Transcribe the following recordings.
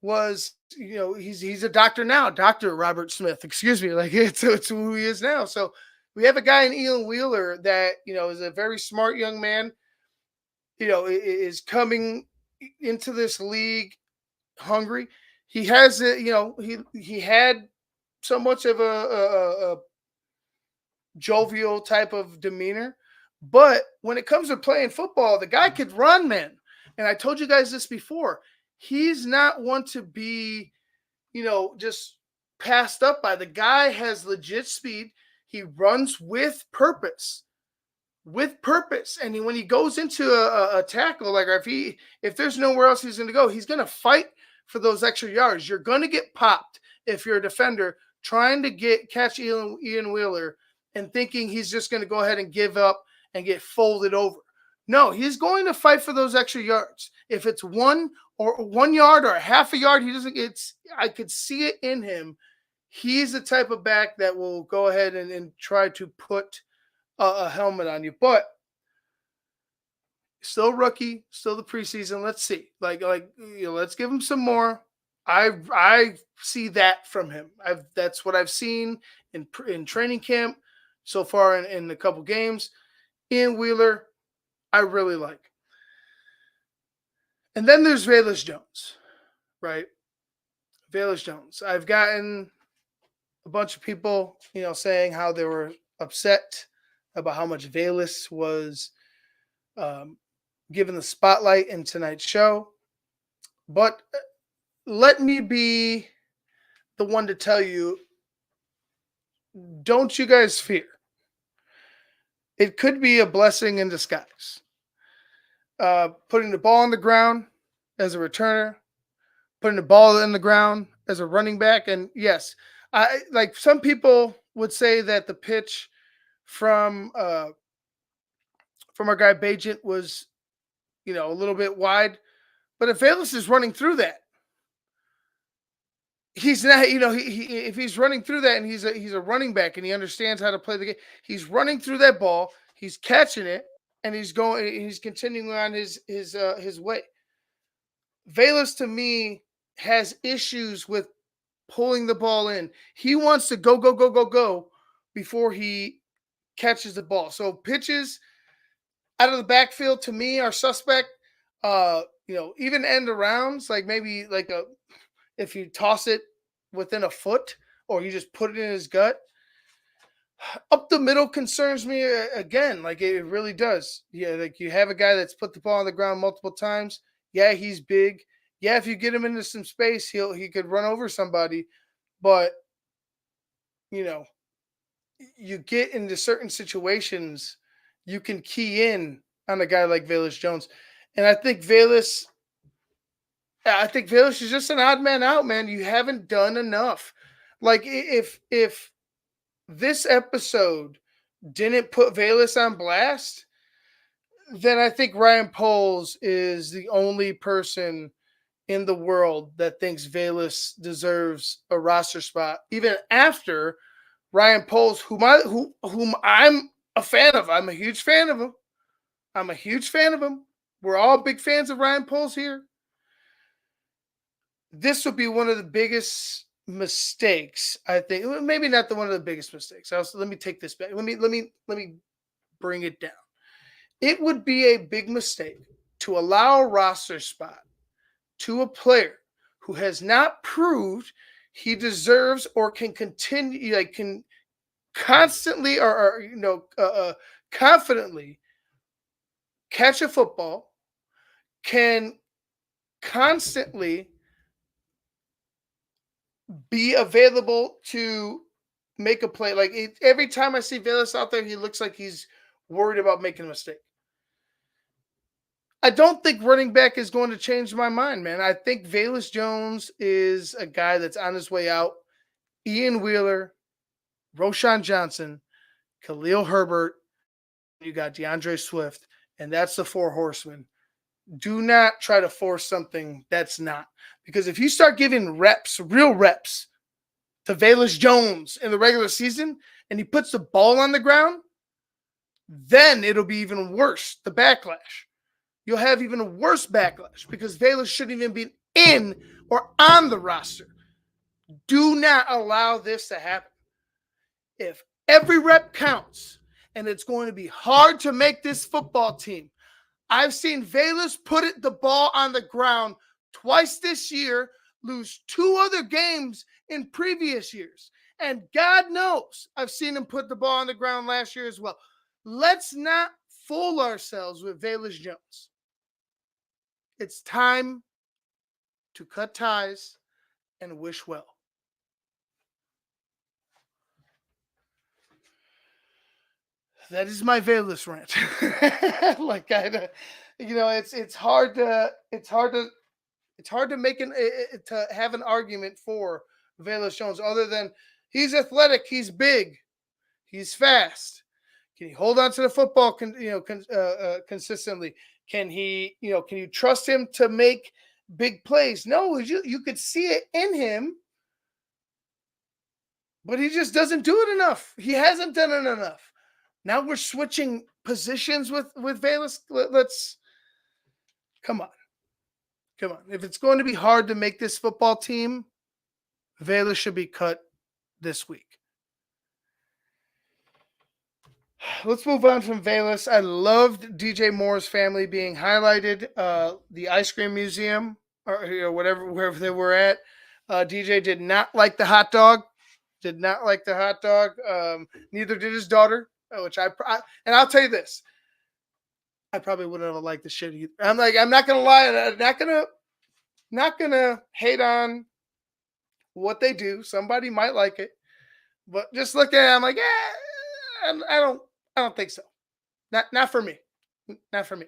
was, he's a doctor now, Dr. Robert Smith, excuse me. Like it's who he is now. So we have a guy in Ian Wheeler that, is a very smart young man, is coming into this league hungry. He has a, he had so much of a jovial type of demeanor. But when it comes to playing football, the guy could run, man. And I told you guys this before. He's not one to be, just passed up by. The guy has legit speed. He runs with purpose. With purpose. And when he goes into a tackle, like if there's nowhere else he's going to go, he's going to fight for those extra yards. You're going to get popped if you're a defender trying to catch Ian Wheeler and thinking he's just going to go ahead and give up and get folded over. No, he's going to fight for those extra yards. If it's 1 yard or a half a yard, I could see it in him. He's the type of back that will go ahead and try to put a helmet on you. But still rookie, still the preseason. Let's see. Let's give him some more. I see that from him. That's what I've seen in training camp so far in a couple games. Ian Wheeler, I really like. And then there's Velus Jones, right? Velus Jones. I've gotten a bunch of people, saying how they were upset about how much Velus was given the spotlight in tonight's show. But let me be the one to tell you, don't you guys fear. It could be a blessing in disguise. Putting the ball on the ground as a returner, putting the ball in the ground as a running back. And yes, like some people would say that the pitch from our guy Bajent was, a little bit wide. But if Velus is running through that, he's not, if he's running through that and he's a running back and he understands how to play the game, he's running through that ball, he's catching it, and he's continuing on his way. Velus to me has issues with pulling the ball in. He wants to go before he catches the ball. So pitches out of the backfield to me are suspect. Even end arounds, like maybe if you toss it within a foot or you just put it in his gut. Up the middle concerns me again. Like it really does. Yeah, like you have a guy that's put the ball on the ground multiple times. Yeah, he's big. Yeah, if you get him into some space, he could run over somebody. But you get into certain situations, you can key in on a guy like Velus Jones. And I think Velus is just an odd man out, man. You haven't done enough. Like if this episode didn't put Velus on blast, then I think Ryan Poles is the only person in the world that thinks Velus deserves a roster spot, even after Ryan Poles, whom I'm a fan of. I'm a huge fan of him. We're all big fans of Ryan Poles here. This would be one of the biggest mistakes, I think. Maybe not one of the biggest mistakes. Let me take this back. Let me bring it down. It would be a big mistake to allow a roster spot to a player who has not proved he deserves or can continue, can constantly or confidently catch a football, can constantly be available to make a play. Every time I see Velus out there, he looks like he's worried about making a mistake. I don't think running back is going to change my mind, man. I think Velus Jones is a guy that's on his way out. Ian Wheeler, Roschon Johnson, Khalil Herbert, you got DeAndre Swift, and that's the 4 horsemen. Do not try to force something that's not. Because if you start giving real reps, to Velus Jones in the regular season, and he puts the ball on the ground, then it'll be even worse, the backlash. You'll have even a worse backlash because Velus shouldn't even be in or on the roster. Do not allow this to happen. If every rep counts and it's going to be hard to make this football team, I've seen Velus put the ball on the ground twice this year, lose 2 other games in previous years. And God knows I've seen him put the ball on the ground last year as well. Let's not fool ourselves with Velus Jones. It's time to cut ties and wish well. That is my Velus rant. Like it's hard to make to have an argument for Velus Jones other than he's athletic, he's big, he's fast. Can he hold on to the football consistently? Can you trust him to make big plays? No, you could see it in him, but he just doesn't do it enough. He hasn't done it enough. Now we're switching positions with Velus. Let's come on. If it's going to be hard to make this football team, Velus should be cut this week. Let's move on from Velus. I loved DJ Moore's family being highlighted. The ice cream museum or wherever they were at. DJ did not like the hot dog. Neither did his daughter, which and I'll tell you this. I probably wouldn't have liked the shit either. I'm not gonna lie, I'm not gonna hate on what they do. Somebody might like it, but just look at it, I'm like, I don't think so. Not for me. Not for me.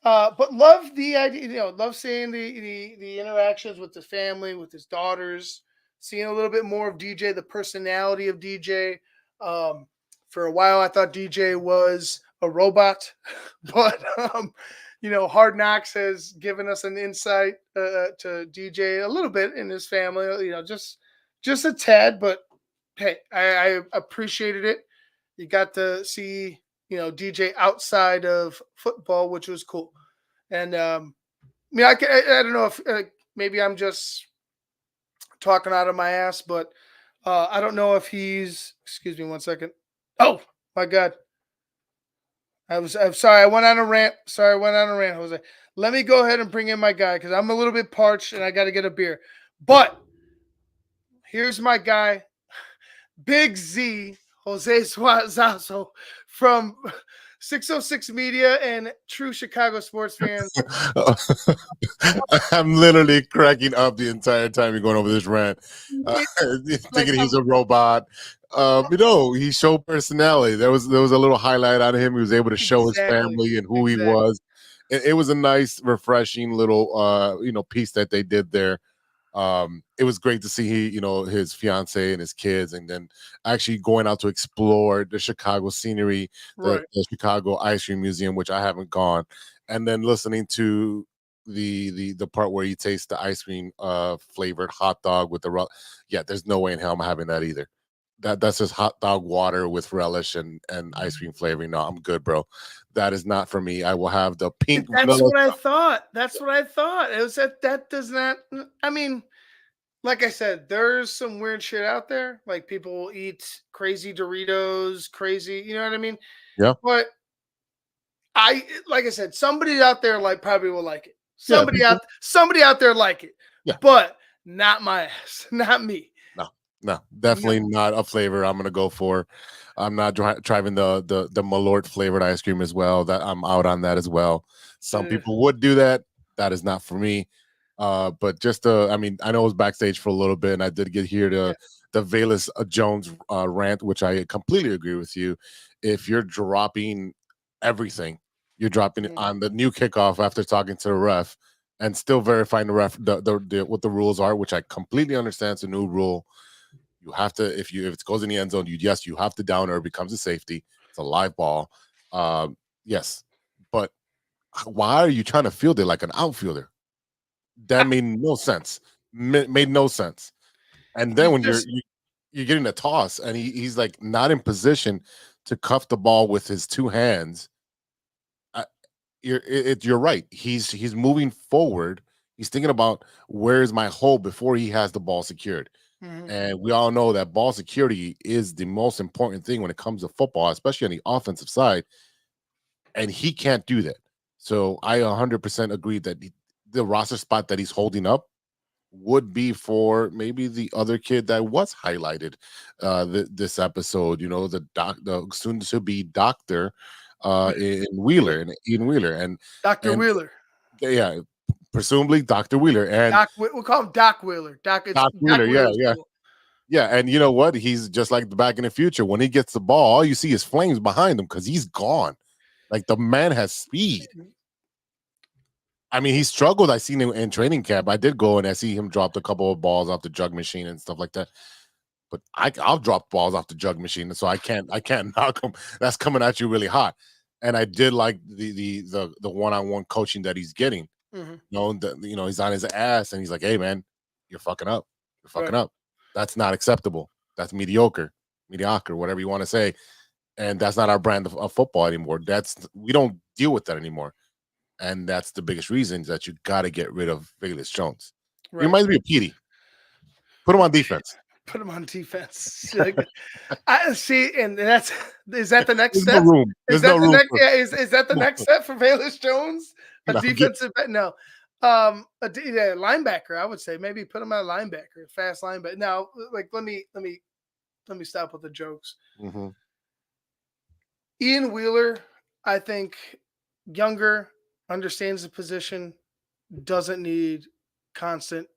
But love the idea, love seeing the interactions with the family, with his daughters, seeing a little bit more of DJ, the personality of DJ. For a while, I thought DJ was a robot, but Hard Knocks has given us an insight to DJ a little bit in his family. Just a tad, but hey, I appreciated it. You got to see DJ outside of football, which was cool. And I don't know if maybe I'm just talking out of my ass, but I don't know if he's. Excuse me, 1 second. Oh my God. I'm sorry. I went on a rant. Jose. Let me go ahead and bring in my guy because I'm a little bit parched and I got to get a beer. But here's my guy, Big Z, Jose Suazazo from 606 Media and True Chicago Sports Fans. I'm literally cracking up the entire time you're going over this rant, thinking he's a robot. He showed personality. There was a little highlight out of him. He was able to show his family and who he was. It was a nice, refreshing little piece that they did there. It was great to see his fiance and his kids, and then actually going out to explore the Chicago scenery, the Chicago Ice Cream Museum, which I haven't gone, and then listening to the part where he tastes the ice cream flavored hot dog with there's no way in hell I'm having that either. That's just hot dog water with relish and ice cream flavoring. No, I'm good, bro. That is not for me. I will have the pink. That's what I thought. It was that does not. I mean, like I said, there's some weird shit out there. Like people will eat crazy Doritos, crazy. You know what I mean? Yeah. But like I said, somebody out there probably will like it. Somebody out there like it. Yeah. But not my ass. Not me. No, definitely not a flavor I'm gonna go for. I'm not driving the Malort flavored ice cream as well. That I'm out on that as well. Some people would do that. That is not for me. But just I know it was backstage for a little bit, and I did get here the Velus Jones rant, which I completely agree with you. If you're dropping everything, you're dropping it on the new kickoff after talking to the ref and still verifying the ref what the rules are, which I completely understand. It's a new rule. You have to, if it goes in the end zone, you have to down or it becomes a safety. It's a live ball. Yes. But why are you trying to field it like an outfielder? That made no sense. Made no sense. And then when you're getting a toss and he's like not in position to cuff the ball with his two hands, you're right. He's moving forward. He's thinking about where's my hole before he has the ball secured. Mhm. And we all know that ball security is the most important thing when it comes to football, especially on the offensive side. And he can't do that. So I 100% agree that the roster spot that he's holding up would be for maybe the other kid that was highlighted this episode. You know, the soon to be doctor in Yeah. Wheeler and Ian Wheeler, Dr. and Wheeler. yeah, presumably Dr. Wheeler and We'll call him Doc Wheeler. It's Doc Doc Wheeler. Yeah, Wheeler's yeah, cool. yeah. And you know what? He's just like the Back in the Future. When he gets the ball, all you see is flames behind him because he's gone. Like the man has speed. I mean, he struggled. I seen him in training camp. I did go and I see him drop a couple of balls off the jug machine and stuff like that. But I'll drop balls off the jug machine, so I can't knock him. That's coming at you really hot. And I did like the one-on-one coaching that he's getting. Mhm. You know, he's on his ass and he's like, "Hey, man, you're fucking up. You're fucking Right. up. That's not acceptable. That's mediocre, whatever you want to say." And that's not our brand of football anymore. We don't deal with that anymore. And that's the biggest reason that you got to get rid of Velus Jones. He Right. reminds me of Petey. Put him on defense. Put him on defense. I see, and that's is that the next There's no step? room. Is There's no that the room next? for. Yeah, is that the next step for Velus Jones? A No, defensive no, yeah, linebacker. I would say maybe put him at linebacker, fast linebacker. Now, like let me stop with the jokes. mm-hmm. Ian Wheeler, I think, younger, understands the position, doesn't need constant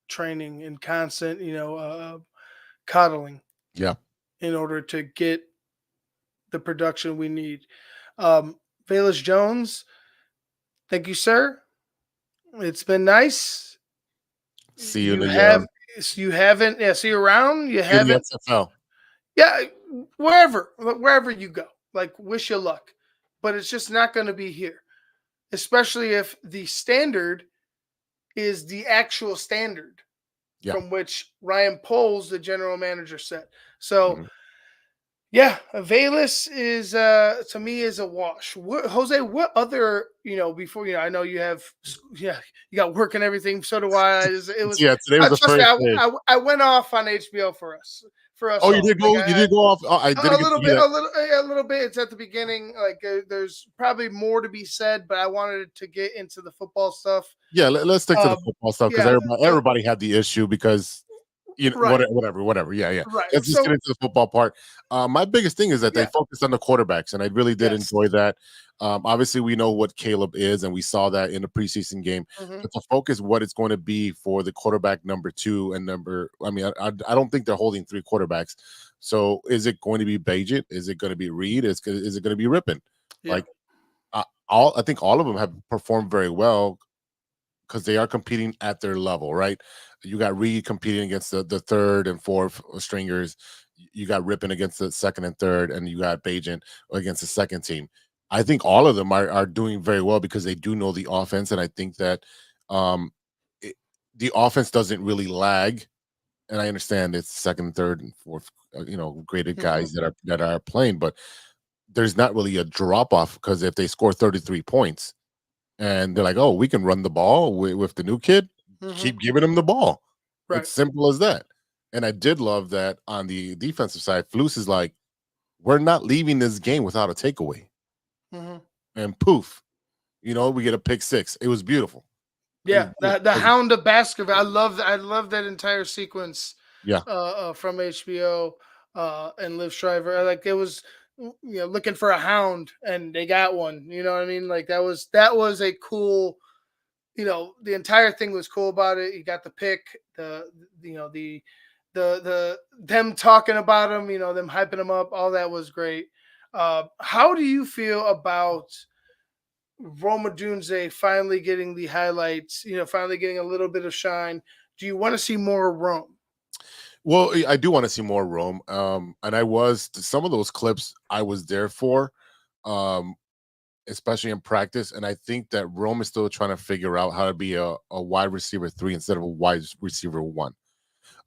training and constant, coddling Yeah. in order to get the production we need. Velus Jones, thank you, sir. It's been nice. See you in You the have you haven't see you around. You see you in the haven't XFL. yeah wherever you go. Like wish you luck, but it's just not going to be here, especially if the standard is the actual standard Yeah. from which Ryan Poles, the general manager, set. So Mhm. yeah, Velas is to me is a wash. Jose, what other before I know you have you got work and everything. So do I. It was Yeah, today was the trust me. first day. I went off on HBO for us Oh, you all. did go. You did go off. Oh, I A didn't get little to hear bit, that. a little bit. It's at the beginning. Like there's probably more to be said, but I wanted to get into the football stuff. Yeah, let's stick to the Um, football stuff because yeah, everybody had the issue because right, whatever. Yeah, yeah. right. Let's just get So into the football part. My biggest thing is that they yeah, focused on the quarterbacks, and I really did yes. enjoy that. Obviously, we know what Caleb is, and we saw that in the preseason game. Hmm. But the focus, what it's going to be for the quarterback number two and number. I mean, I don't think they're holding three quarterbacks. So, is it going to be Bajet? Is it going to be Reed? Is it going to be Rippin? Yeah. Like, I think all of them have performed very well because they are competing at their level, right? You got Reed competing against the third and fourth stringers. You got Rippin against the second and third, and you got Bajan against the second team. I think all of them are doing very well because they do know the offense, and I think that um, it, the offense doesn't really lag. And I understand it's second, third, and fourth, graded Hmm. guys that are playing, but there's not really a drop off because if they score 33 points and they're like, "Oh, we can run the ball with the new kid. Hmm. Keep giving him the ball." Right. It's simple as that. And I did love that on the defensive side. Flus is like, "We're not leaving this game without a takeaway." Hmm. And poof, we get a pick six. It was beautiful. It was Yeah, the Hound of Baskerville. I love that entire sequence yeah, from HBO and Liv Shriver. Like it was looking for a hound and they got one. You know what I mean? Like that was a cool. The entire thing was cool about it. You got the pick, the them talking about him. Them hyping him up. All that was great. How do you feel about Roma Dunze finally getting the highlights, finally getting a little bit of shine? Do you want to see more Rome? well, I do want to see more Rome. And I was some of those clips I was there for. Um, Especially in practice. And I think that Rome is still trying to figure out how to be a wide receiver three instead of a wide receiver one.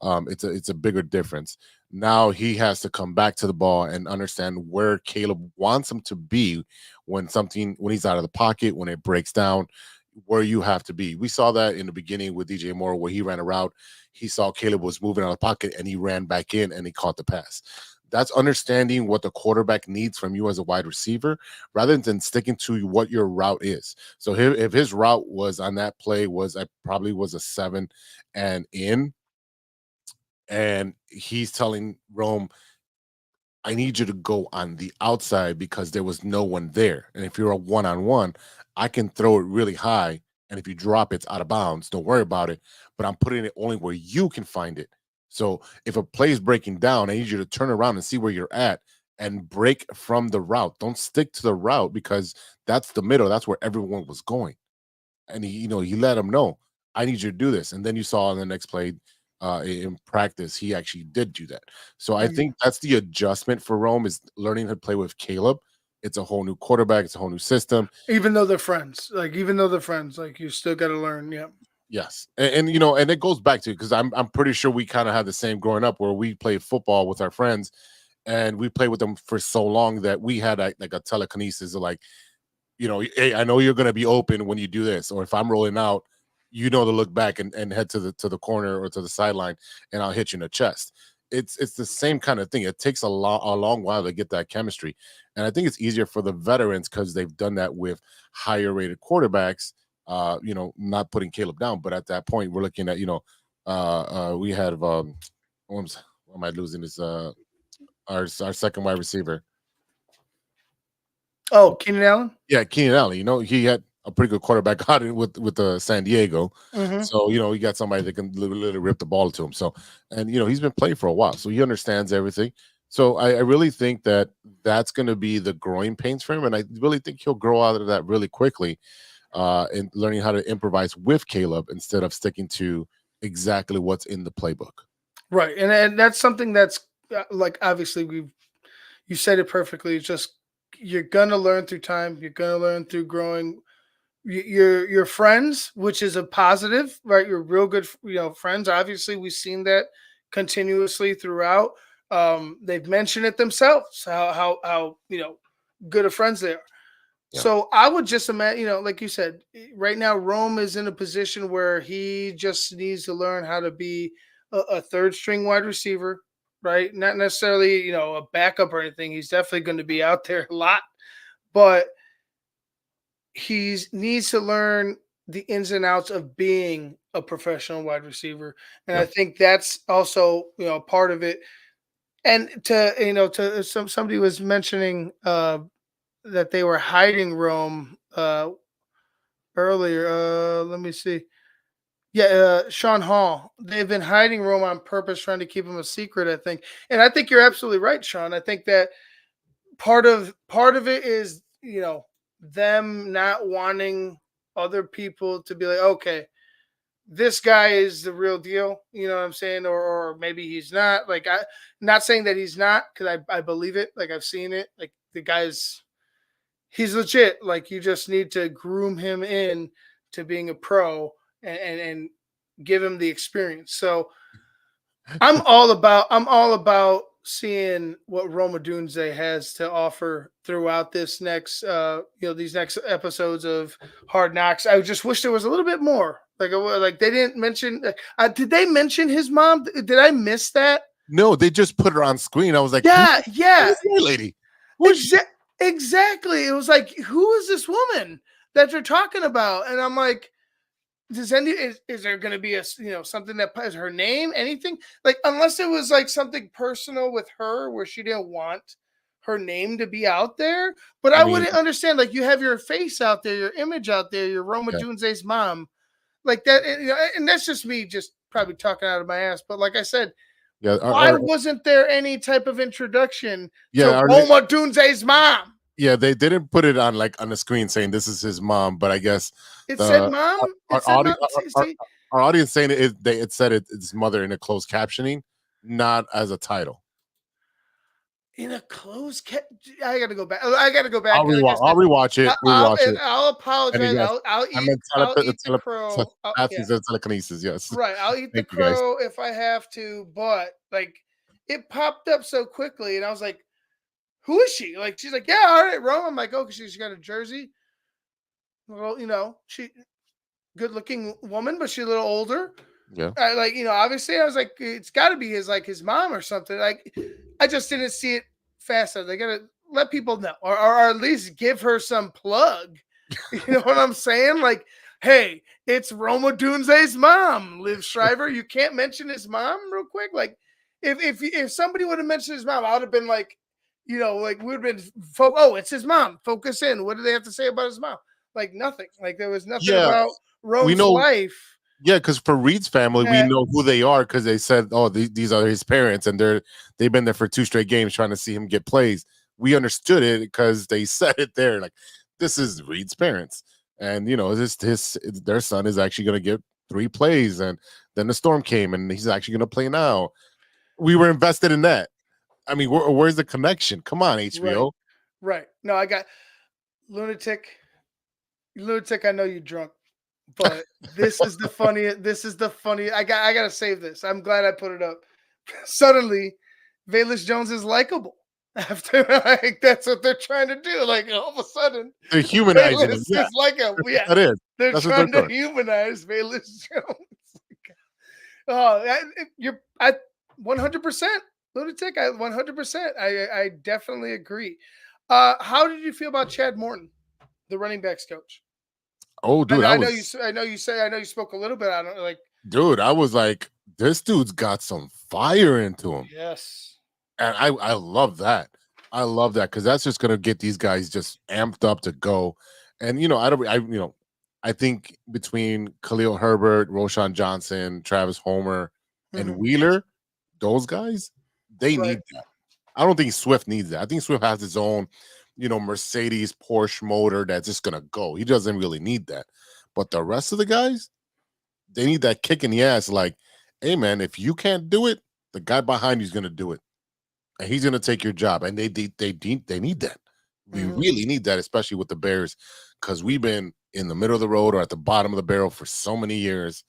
It's a bigger difference. Now he has to come back to the ball and understand where Caleb wants him to be when he's out of the pocket, when it breaks down. where you have to be. We saw that in the beginning with DJ Moore, where he ran a route. He saw Caleb was moving out of the pocket and he ran back in and he caught the pass. That's understanding what the quarterback needs from you as a wide receiver rather than sticking to what your route is. So if his route was on that play was I probably was a 7 and in, and he's telling Rome, I need you to go on the outside because there was no one there. And if you're a one-on-one, I can throw it really high. And if you drop it, it's out of bounds. Don't worry about it. But I'm putting it only where you can find it. So if a play is breaking down, I need you to turn around and see where you're at and break from the route. Don't stick to the route because that's the middle. That's where everyone was going. And he let him know, I need you to do this. And then you saw in the next play, in practice, he actually did do that. So I think that's the adjustment for Rome is learning to play with Caleb. It's a whole new quarterback. It's a whole new system. Even though they're friends, like you still got to learn. Yeah. Yes, and it goes back to because I'm pretty sure we kind of had the same growing up where we played football with our friends, and we played with them for so long that we had like a telekinesis of like, hey, I know you're going to be open when you do this, or if I'm rolling out, to look back and head to the corner or to the sideline, and I'll hit you in the chest. It's the same kind of thing. It takes a long while to get that chemistry, and I think it's easier for the veterans because they've done that with higher rated quarterbacks. Not putting Caleb down, but at that point, we're looking at we had what am I losing? Is our second wide receiver. Oh, Keenan Allen? Yeah, Keenan Allen. He had a pretty good quarterback out with San Diego. Mm-hmm. So, he got somebody that can literally rip the ball to him. So, and, he's been playing for a while. So he understands everything. So I really think that that's going to be the growing pains for him. And I really think he'll grow out of that really quickly and learning how to improvise with Caleb instead of sticking to exactly what's in the playbook. Right. And that's something that's like, obviously you said it perfectly. It's just, you're going to learn through time. You're going to learn through growing your friends, which is a positive, right? You're real good, friends. Obviously we've seen that continuously throughout. They've mentioned it themselves, how good of friends they are. Yeah. So I would just imagine, like you said, right now Rome is in a position where he just needs to learn how to be a third string wide receiver, right? Not necessarily, a backup or anything. He's definitely going to be out there a lot, but he needs to learn the ins and outs of being a professional wide receiver. And I think that's also, part of it. And somebody was mentioning that they were hiding Rome earlier. Let me see. Yeah, Sean Hall. They've been hiding Rome on purpose, trying to keep him a secret, I think. And I think you're absolutely right, Sean. I think that part of it is, them not wanting other people to be like, okay, this guy is the real deal. You know what I'm saying? Or maybe he's not. Like, I'm not saying that he's not, because I believe it. Like, I've seen it. Like, the guy's he's legit. Like, you just need to groom him in to being a pro and give him the experience. So I'm all about seeing what Roma Dunze has to offer throughout this next these next episodes of Hard Knocks. I just wish there was a little bit more. Like they didn't mention. Did they mention his mom? Did I miss that? No, they just put her on screen. I was like, yeah. Who is that lady? Exactly. It was like, who is this woman that you're talking about? And I'm like, is there going to be a something that has her name, anything, like, unless it was like something personal with her where she didn't want her name to be out there. But I wouldn't understand, like, you have your face out there, your image out there, your Roma Dunze's mom, like that, and that's just me just probably talking out of my ass. But like I said, why wasn't there any type of introduction to Roma Dunze's mom? Yeah, they didn't put it on the screen saying this is his mom, but I guess it said mom. Our audience saying it said it's mother in a closed captioning, not as a title. In a closed I gotta go back. I'll rewatch it. I'll apologize. I'll eat the crow. Telekinesis, yes. Right. I'll eat the crow if I have to, but like, it popped up so quickly, and I was like, who is she? Like, she's like, yeah, all right, Rome. I'm like, oh, because she's got a jersey. Well, she good looking woman, but she's a little older. Yeah. Like, obviously I was like, it's got to be his mom or something. Like, I just didn't see it fast enough. They got to let people know, or at least give her some plug. You know what I'm saying? Like, hey, it's Roma Dunze's mom, Liv Shriver. You can't mention his mom real quick. Like, if somebody would have mentioned his mom, I would have been like, like we would have been, oh, it's his mom. Focus in. What do they have to say about his mom? Like nothing. Like there was nothing Yeah. about We Rome's know. life. Yeah, because for Reed's family, we That know who they are because they said, "Oh, these are his parents," and they've been there for 2 straight games trying to see him get plays. We understood it because they said it there, like this is Reed's parents, and their son is actually going to get 3 plays, and then the storm came, and he's actually going to play now. We were invested in that. I mean, where's the connection? Come on, right, HBO. right. No, I got lunatic, lunatic. I know you drunk, but this is the funniest. This is the funny. I gotta save this. I'm glad I put it up. Suddenly, Valus Jones is likable. After like that's what they're trying to do. Like all of a sudden, They're humanizing him. Valus Yeah, is like a that's what yeah. that is. They're That's what they're trying to doing. humanize Valus Jones. Oh, you're I 100% lunatic. I 100%. I definitely agree. How did you feel about Chad Morton, the running backs coach? Oh, I, dude, I know you. I know you spoke a little bit on it. Like I was like, this dude's got some fire into him. yes, And I love that. I love that because that's just gonna get these guys just amped up to go. And I think between Khalil Herbert, Roshan Johnson, Travis Homer, and hmm Wheeler, those guys, they right. need that. I don't think Swift needs that. I think Swift has his own, Mercedes Porsche motor that's just gonna go. He doesn't really need that. But the rest of the guys, they need that kick in the ass. Like, hey man, if you can't do it, the guy behind you is gonna do it, and he's gonna take your job. And they need that. We hmm really need that, especially with the Bears, because we've been in the middle of the road or at the bottom of the barrel for so many years,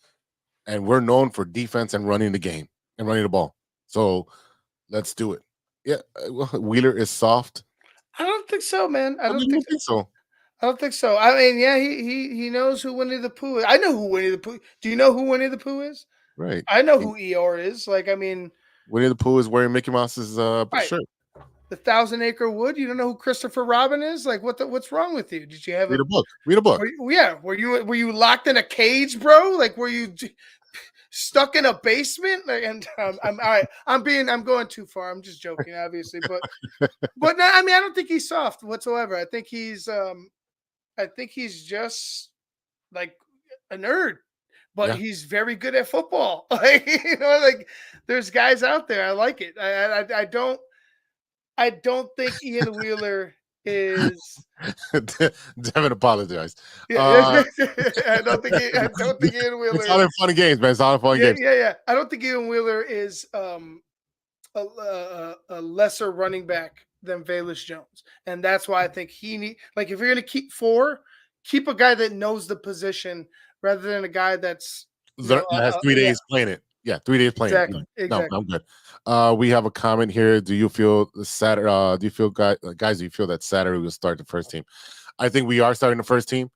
and we're known for defense and running the game and running the ball. So let's do it. Yeah, well, Wheeler is soft. I don't think so, man. I I don't didn't think. think so. I don't think so. I mean, yeah, he knows who Winnie the Pooh is. I know who Winnie the Pooh. Do you know who Winnie the Pooh is? Right. I know who Eeyore is. Like, I mean, Winnie the Pooh is wearing Mickey Mouse's right. shirt. The Thousand Acre Wood. You don't know who Christopher Robin is? Like, what's wrong with you? Did you have Read a book. Read a book. yeah, were you locked in a cage, bro? Like, were you stuck in a basement? Like, and I'm all right. I'm going too far. I'm just joking, obviously, but no, I mean, I don't think he's soft whatsoever. I think he's just like a nerd, but Yeah. he's very good at football. Like, like there's guys out there. I like it. I don't think Ian Wheeler is. Devin apologized. Yeah, Uh, I don't think Ian it's Wheeler all is. in fun and games, man. It's all in fun and Yeah, games. yeah, yeah. I don't think Ian Wheeler is a lesser running back than Valus Jones, and that's why I think he need. Like, if you're gonna keep four, keep a guy that knows the position rather than a guy that's That has 3 days playing it. Yeah, 3 days playing it. exactly, No, exactly. I'm good. We have a comment here. Do you feel Saturday? Do you feel guys? Do you feel that Saturday will start the first team? I think we are starting the first team.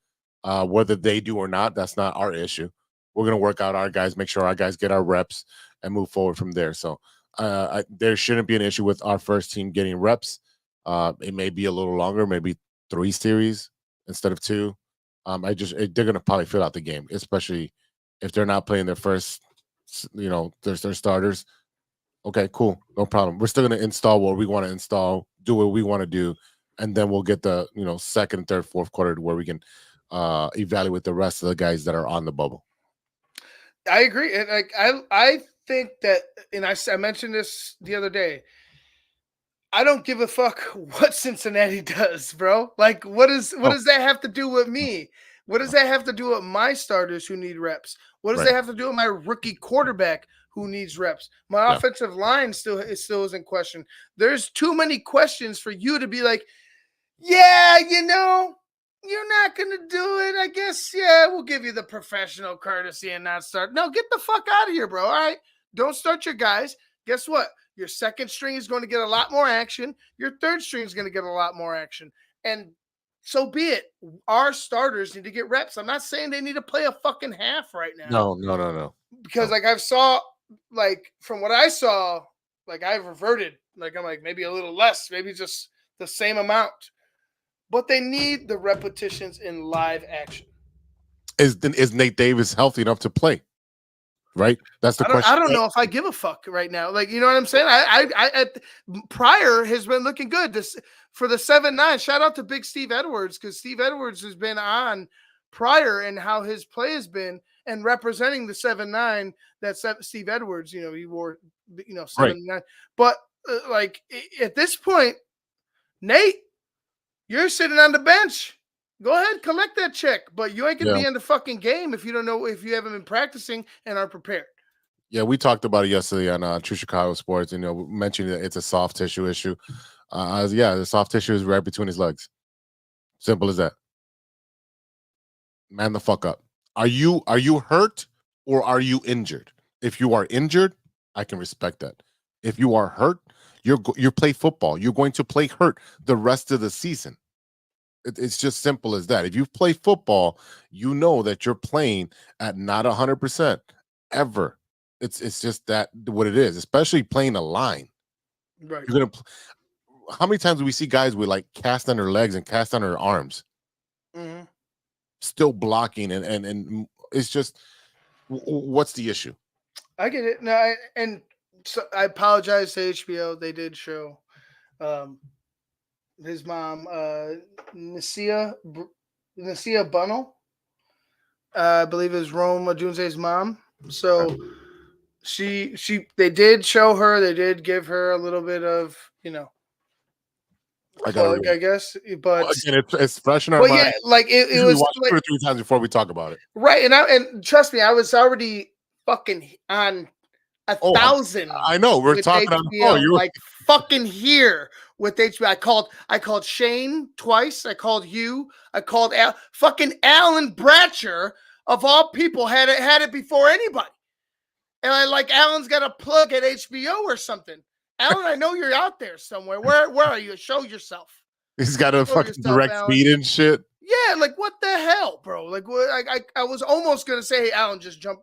Whether they do or not, that's not our issue. We're gonna work out our guys, make sure our guys get our reps, and move forward from there. So there shouldn't be an issue with our first team getting reps. It may be a little longer, maybe 3 series instead of 2. They're gonna probably fill out the game, especially if they're not playing their first, their starters. Okay, cool, no problem. We're still gonna install what we want to install, do what we want to do, and then we'll get the second, third, fourth quarter to where we can evaluate the rest of the guys that are on the bubble. I agree, and like I think that, and I mentioned this the other day. I don't give a fuck what Cincinnati does, bro. Like, what Oh, does that have to do with me? What does that have to do with my starters who need reps? What does right, that have to do with my rookie quarterback who needs reps? My yeah, offensive line still is in question. There's too many questions for you to be like, yeah, you're not gonna do it. I guess, yeah, we'll give you the professional courtesy and not start. No, get the fuck out of here, bro. All right. Don't start your guys. Guess what? Your second string is going to get a lot more action. Your third string is going to get a lot more action. And so be it. Our starters need to get reps. I'm not saying they need to play a fucking half right now. No. Because like I've saw, like from what I saw, like I've reverted. Like I'm like maybe a little less, maybe just the same amount. But they need the repetitions in live action. Is Nate Davis healthy enough to play? Right, that's the question. I don't know if I give a fuck right now. Like, you know what I'm saying? Prior has been looking good. This for the 7-9. Shout out to Big Steve Edwards, because Steve Edwards has been on prior and how his play has been, and representing the 7-9. That's Steve Edwards. You know, he wore 7-9. But like at this point, Nate, you're sitting on the bench. Go ahead, collect that check, but you ain't gonna be in the fucking game if you don't know, if you haven't been practicing and are prepared. Yeah, we talked about it yesterday on True Chicago Sports. Mentioning that it's a soft tissue issue. The soft tissue is right between his legs. Simple as that. Man the fuck up. Are you hurt or are you injured? If you are injured, I can respect that. If you are hurt, you play football. You're going to play hurt the rest of the season. It's just simple as that. If you play football, you know that you're playing at not 100% ever. It's just that what it is, especially playing a line. Right. You're gonna. How many times do we see guys with like cast on their legs and cast on their arms, still blocking and it's just what's the issue? I get it. No, so I apologize to HBO. They did show his mom, Nasia Bunnell. I believe is Rome Odunze's mom. So they did show her. They did give her a little bit of plug, I guess. But again, it's fresh in our mind. Yeah, like it was like, 2 or 3 times before we talk about it. Right, and trust me, I was already fucking on 1,000. I know we're talking HBO, on the phone. You're like fucking here with HBO. I called Shane twice. I called you. I called fucking Alan Bratcher of all people had it before anybody. And Alan's got a plug at HBO or something. Alan, I know you're out there somewhere. Where are you? Show yourself. He's got a fucking direct feed and shit. Yeah, like what the hell, bro? Like I was almost gonna say, hey, Alan, just jump.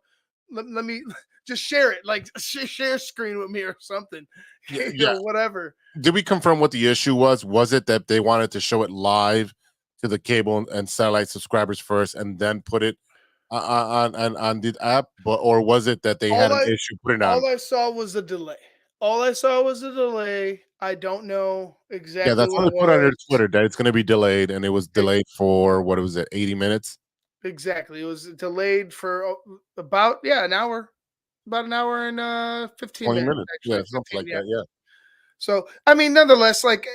Let me just share it, like share screen with me or something. Whatever. Did we confirm what the issue was? Was it that they wanted to show it live to the cable and satellite subscribers first, and then put it on the app, or was it that they had an issue putting it on? All I saw was a delay. I don't know exactly. Yeah, that's what they put on their Twitter, that it's going to be delayed, and it was delayed for what was it, 80 minutes? Exactly, it was delayed for about an hour, about an hour and 15 minutes. Actually, something like that. Yeah. So I mean, nonetheless, like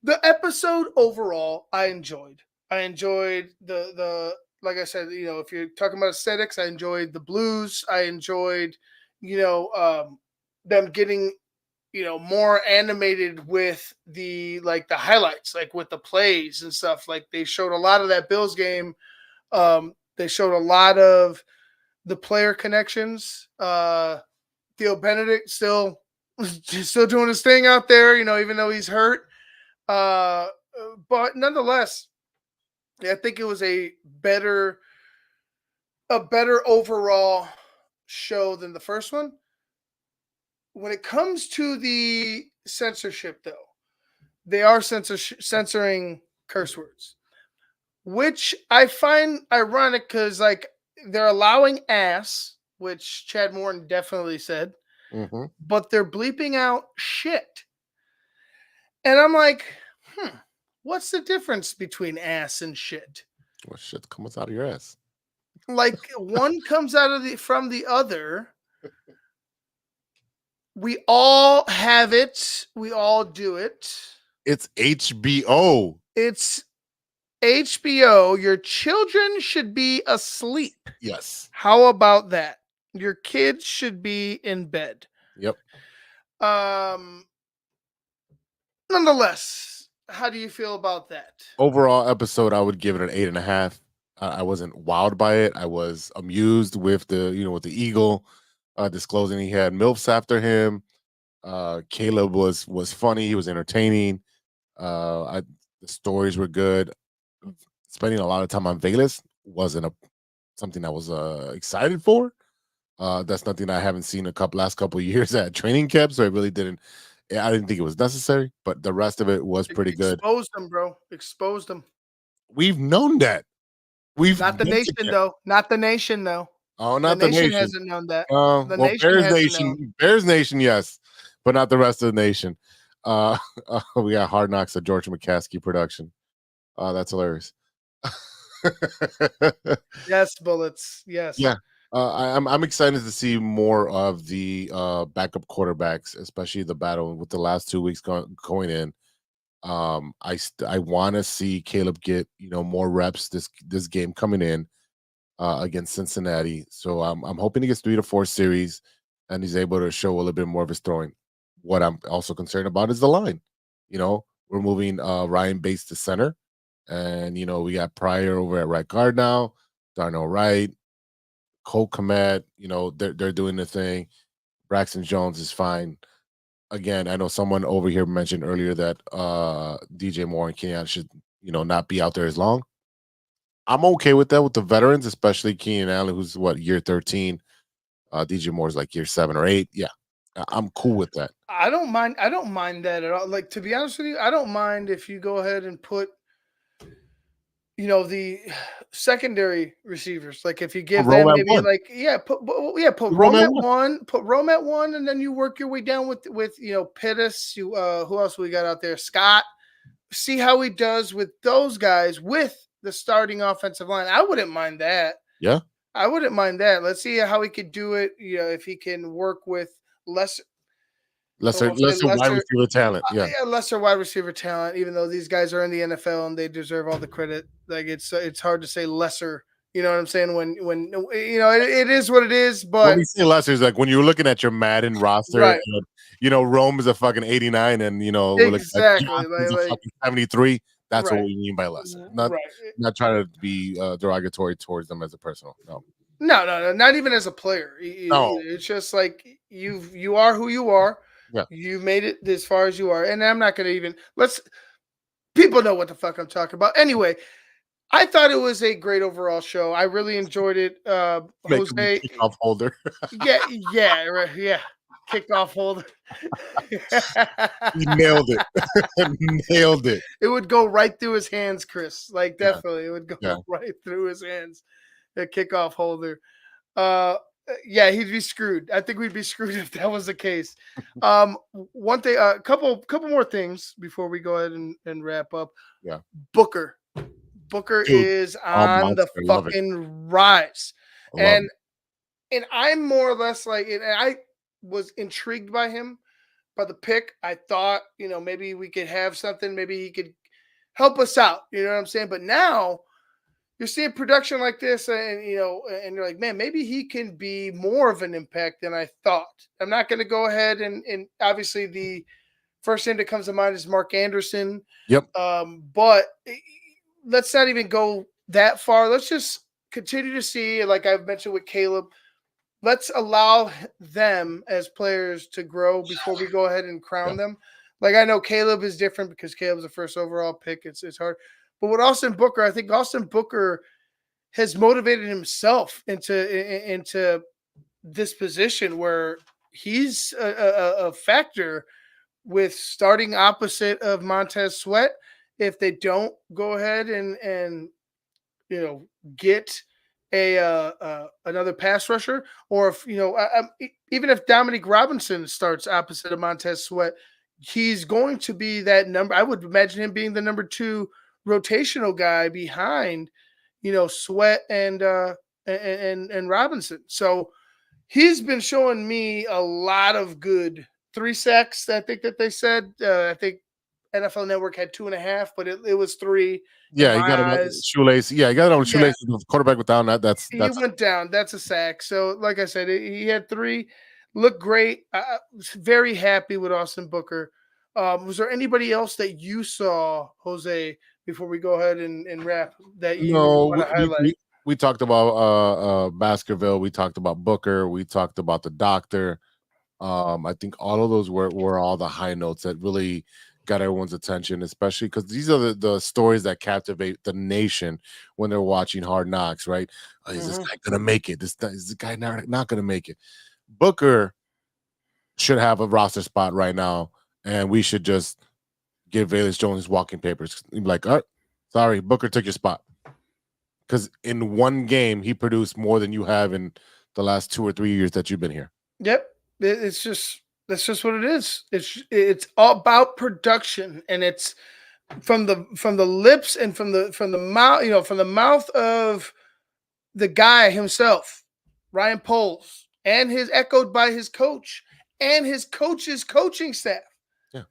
the episode overall, I enjoyed. The like I said, if you're talking about aesthetics, I enjoyed the blues. I enjoyed, them getting, more animated with the highlights, like with the plays and stuff. Like they showed a lot of that Bills game. They showed a lot of the player connections. Theo Benedict still doing his thing out there, even though he's hurt. But nonetheless, I think it was a better overall show than the first one. When it comes to the censorship, though, they are censoring curse words, which I find ironic because, they're allowing ass, which Chad Morton definitely said, but they're bleeping out shit. And I'm like, what's the difference between ass and shit? Well, shit comes out of your ass. Like one comes out from the other. We all have it. We all do it. It's HBO. It's HBO. Your children should be asleep. Yes. How about that? Your kids should be in bed. Yep. Nonetheless, how do you feel about that? Overall episode, I would give it an 8.5. I wasn't wowed by it. I was amused with with the eagle disclosing he had MILFs after him. Caleb was funny. He was entertaining. The stories were good. spending a lot of time on Vegas wasn't something I was excited for. That's nothing I haven't seen last couple of years at training camp, so it really didn't. I didn't think it was necessary, but the rest of it was pretty good. Exposed them, bro. Exposed them. We've known that. We've Not the been to nation, though. Not the nation, though. Oh, The not the nation nation. hasn't known that. The Well, nation hasn't known. Bears Nation, yes, but not the rest of the nation. We got Hard Knocks, a George McCaskey production. That's hilarious. Yes, bullets. Yes. Yeah, I'm excited to see more of the backup quarterbacks, especially the battle with the last 2 weeks going in. I want to see Caleb get more reps this game coming in against Cincinnati. So I'm hoping he gets 3 to 4 series and he's able to show a little bit more of his throwing. What I'm also concerned about is the line. We're moving Ryan Bates to center, and we got Pryor over at right guard now, Darnell Wright, Cole Kmet. They're doing the thing. Braxton Jones is fine. Again, I know someone over here mentioned earlier that DJ Moore and Kenyon should not be out there as long. I'm okay with that with the veterans, especially Keenan Allen, who's year 13. DJ Moore's like year 7 or 8. Yeah, I'm cool with that. I don't mind that at all. Like, to be honest with you, I don't mind if you go ahead and put the secondary receivers. Like, if you give Rome them at maybe one. put Rome at one, and then you work your way down with Pittis. Who else we got out there? Scott. See how he does with those guys with the starting offensive line. I wouldn't mind that. Yeah, I wouldn't mind that. Let's see how he could do it. If he can work with lesser wide receiver talent. Yeah, lesser wide receiver talent. Even though these guys are in the NFL and they deserve all the credit, like it's hard to say lesser. You know what I'm saying? When it is what it is. But when we say lesser, is like when you're looking at your Madden roster, right. and, Rome is a fucking 89, and exactly a fucking 73. That's right. what we mean by lesser. Not trying to be derogatory towards them as a personal. No, not even as a player. No. It's just like you are who you are. Yeah. You made it as far as you are, and I'm not going to even people know what the fuck I'm talking about. Anyway, I thought it was a great overall show. I really enjoyed it. Jose, kickoff holder. right, yeah, kickoff holder. You nailed it. Nailed it. It would go right through his hands, Chris. Like, definitely, it would go right through his hands. The kickoff holder. Yeah, he'd be screwed. I think we'd be screwed if that was the case. One thing, couple more things before we go ahead and wrap up. Yeah, Booker Dude, is on the fucking rise, and I'm more or less like, and I was intrigued by him, by the pick. I thought, maybe we could have something. Maybe he could help us out. You know what I'm saying? But now you're seeing production like this, and and you're like, man, maybe he can be more of an impact than I thought. I'm not going to go ahead and obviously the first thing that comes to mind is Mark Anderson. Yep. But let's not even go that far. Let's just continue to see, like I've mentioned with Caleb. Let's allow them as players to grow before we go ahead and crown them. Like, I know Caleb is different because Caleb's the first overall pick. It's hard. But with Austin Booker, I think Austin Booker has motivated himself into this position where he's a factor with starting opposite of Montez Sweat. If they don't go ahead and get another pass rusher, or if even if Dominique Robinson starts opposite of Montez Sweat, he's going to be that number. I would imagine him being the number 2 rotational guy behind, Sweat and Robinson. So he's been showing me a lot of good. 3 sacks, I think that they said. I think NFL Network had 2.5, but it was 3. Yeah, he got a shoelace. Yeah, he got it on shoelace. The quarterback went down. He went down. That's a sack. So, like I said, he had 3. Looked great. I was very happy with Austin Booker. Was there anybody else that you saw, Jose, before we go ahead and wrap, that you want to highlight? We talked about Baskerville. We talked about Booker. We talked about the doctor. I think all of those were all the high notes that really got everyone's attention, especially because these are the stories that captivate the nation when they're watching Hard Knocks, right? Oh, is this guy gonna make it? Is this guy not gonna make it? Booker should have a roster spot right now, and we should just give Velus Jones his walking papers. He'd be like, all right, sorry, Booker took your spot. Because in one game, he produced more than you have in the last 2 or 3 years that you've been here. Yep. It's just that's just what it is. It's all about production, and it's from the lips and from the mouth, from the mouth of the guy himself, Ryan Poles, and his echoed by his coach and his coach's coaching staff. Yeah.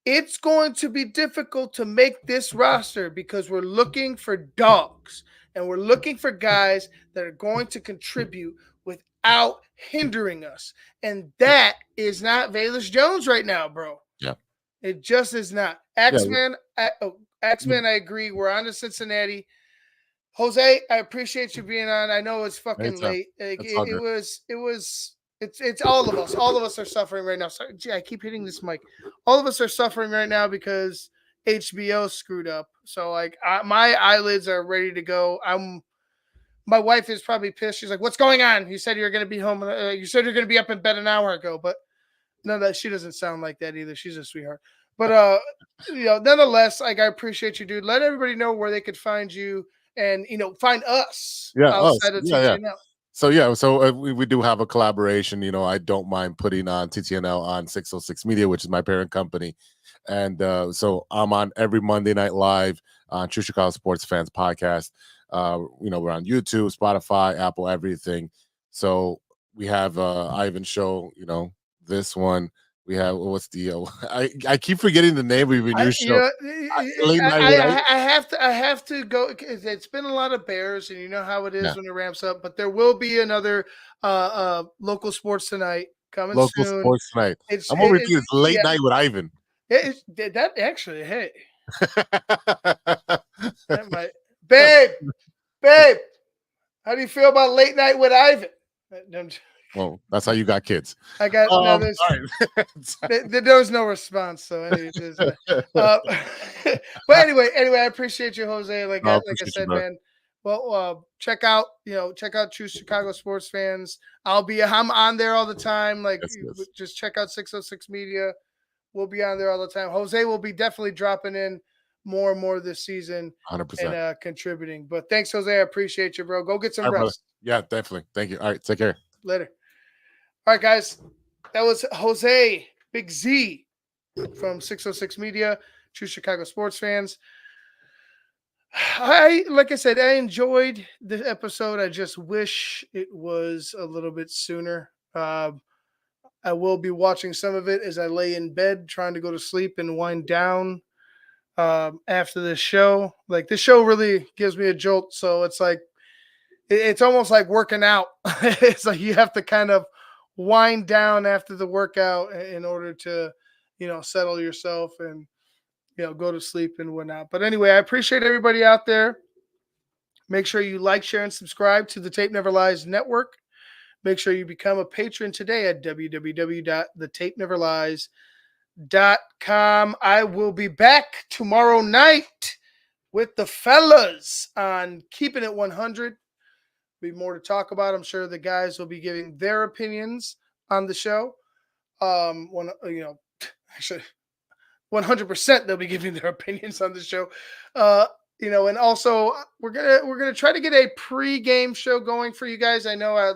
It's going to be difficult to make this roster because we're looking for dogs and we're looking for guys that are going to contribute without hindering us. And that is not Velus Jones right now, bro. Yeah. It just is not. X-Men, X-Men, I agree. We're on to Cincinnati. Jose, I appreciate you being on. I know it's fucking late. It's all of us. All of us are suffering right now. Sorry, gee, I keep hitting this mic. All of us are suffering right now because HBO screwed up. So like my eyelids are ready to go. My wife is probably pissed. She's like, "What's going on? You said you're going to be home. You said you're going to be up in bed an hour ago." But no, that she doesn't sound like that either. She's a sweetheart. But nonetheless, like I appreciate you, dude. Let everybody know where they could find you and find us outside of TTNL. So we do have a collaboration. I don't mind putting on TTNL on 606 Media, which is my parent company, and so I'm on every Monday Night Live on True Chicago Sports Fans podcast. We're on YouTube, Spotify, Apple, everything. So we have Ivan show. This one. We have what's the I keep forgetting the name of your show. Late night. I have to go. It's been a lot of Bears, and you know how it is when it ramps up. But there will be another local sports tonight coming local soon. Sports tonight. I'm over here. It's late night with Ivan. That actually, hey, that might, babe. How do you feel about late night with Ivan? Well, that's how you got kids. I got there was no response. So anyways, but anyway, I appreciate you, Jose. Like I said, man. Well, check out True Chicago Sports Fans. I'm on there all the time. Like just check out 606 Media. We'll be on there all the time. Jose will be definitely dropping in more and more this season 100% and contributing. But thanks, Jose. I appreciate you, bro. Go get some rest. Brother. Yeah, definitely. Thank you. All right, take care. Later. All right, guys. That was Jose BIG-Z from 606 Media, True Chicago Sports Fans. Like I said, I enjoyed the episode. I just wish it was a little bit sooner. I will be watching some of it as I lay in bed trying to go to sleep and wind down after this show. Like this show really gives me a jolt. So it's like, it's almost like working out. It's like you have to kind of wind down after the workout in order to, settle yourself and, go to sleep and whatnot. But anyway, I appreciate everybody out there. Make sure you like, share, and subscribe to the Tape Never Lies Network. Make sure you become a patron today at www.thetapeneverlies.com. I will be back tomorrow night with the fellas on Keeping It 100. Be more to talk about. I'm sure the guys will be giving their opinions on the show. Actually, 100% they'll be giving their opinions on the show. And also we're gonna try to get a pre-game show going for you guys. I know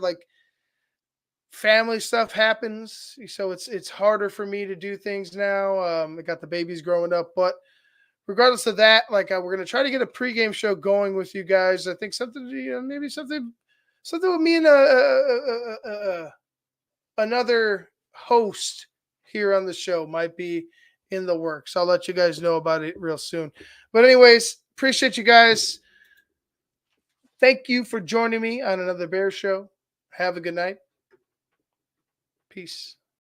family stuff happens, so it's harder for me to do things now. I got the babies growing up, but regardless of that, we're gonna try to get a pregame show going with you guys. I think something with me and another host here on the show might be in the works. I'll let you guys know about it real soon. But anyways, appreciate you guys. Thank you for joining me on another Bear Show. Have a good night. Peace.